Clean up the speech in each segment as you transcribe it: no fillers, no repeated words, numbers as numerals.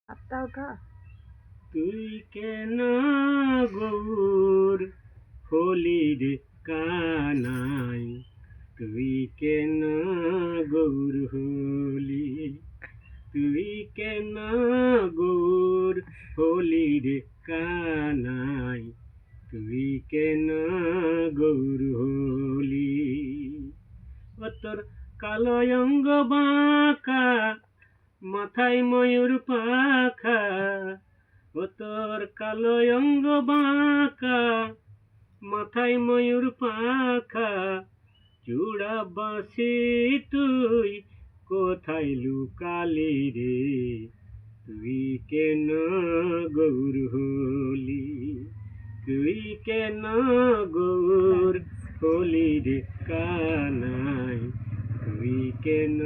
হাতটা ওঠা। তুই কেন গৌর হলির কানাই, তুই কেন গৌর হলি, তুই কেন গৌর হলির কানাই, তুই কেন গৌর হলি। ও তোর কালো অঙ্গ বাঁকা, মাথায় ময়ূর পাখা, ও তোর কালো অঙ্গ বাঁকা, মাথায় ময়ূর পাখা, চূড়া বাঁশি তুই কোথায় লুকালি রে, তুই কেন গৌর হলি, তুই কেন গৌর হলি রে কানাই, তুই কেন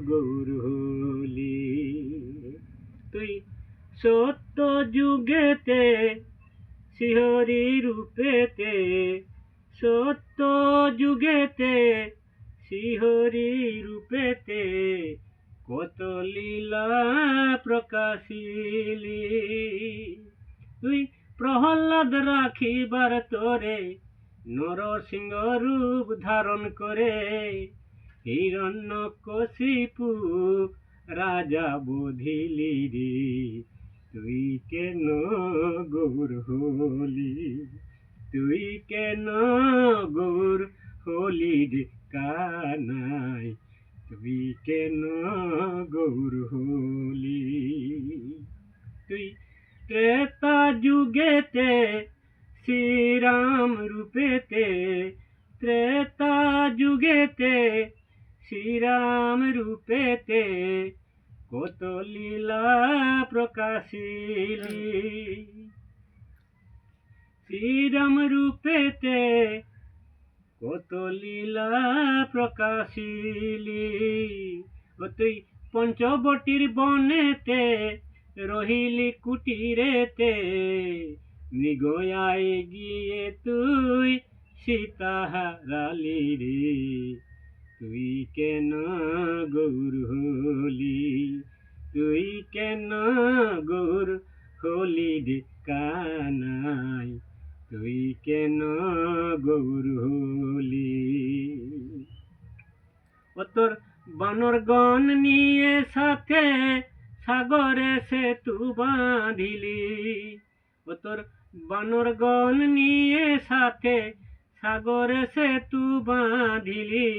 গৌর হলি। তুই সত্য যুগেতে শিহরি রূপেতে, সত্য যুগেতে শিহরি রূপেতে, কত লীলা প্রকাশিলি। তুই প্রহ্লাদ রাখিবার তোরে নরসিংহ রূপ ধারণ করে, হিরণ্যকশিপু রাজা বধিলি রে, তুই কেন গৌর হলি, তুই কেন গৌর হলি রে কানাই, তুই কেন গৌর হলি। তুই ত্রেতা যুগেতে শ্রীরাম রূপেতে, ত্রেতা যুগেতে শ্রীরাম রূপেতে, কত লীলা প্রকাশিলি। শ্রীরাম রূপেতে কত লীলা প্রকাশিলি। ও তুই পঞ্চবটির বনেতে রহিলি কুটিরেতে, মৃগয়ায় গিয়ে তুই সীতা হারালি রে, তুই কেন গৌর হলি, তুই কেন গৌর হলি রে কানাই, তুই কেন গৌর হলি। ও তোর বানরগণ নিয়ে সাথে সাগরে সেতু বাঁধিলি, ও তোর বানরগণ নিয়ে সাথে সাগরে সেতু বাঁধিলি,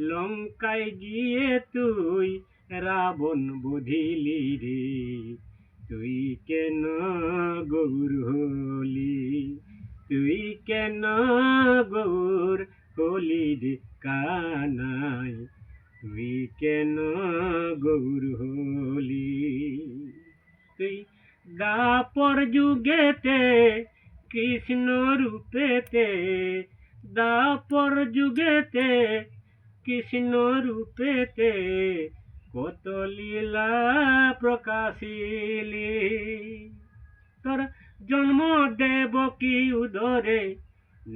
লঙ্কায় গিয়ে তুই রাবণ বধিলি রে, তুই কেন গৌর হলি, তুই কেন গৌর হলি রে কানাই, তুই কেন গৌর হলি। তুই দাপর যুগেতে কৃষ্ণ রূপেতে, দাপর যুগেতে কৃষ্ণ রূপেতে, কত লীলা প্রকাশিলি। তোর জন্ম দেবকী উদরে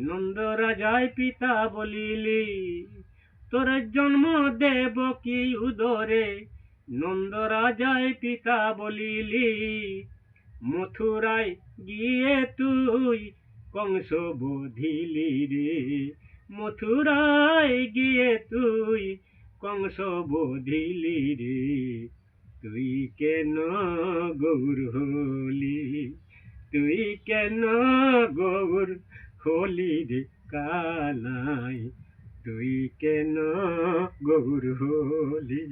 নন্দ রাজায় পিতা বলিলি, তোর জন্ম দেবকী উদরে নন্দ রাজায় পিতা বলিলি, মথুরায় গিয়ে তুই কংস বধিলি রে, মথুরায় গিয়ে তুই কংস বধিলি রে, তুই কেন গৌর হলি, তুই কেন গৌর হলি রে কানাই, তুই কেন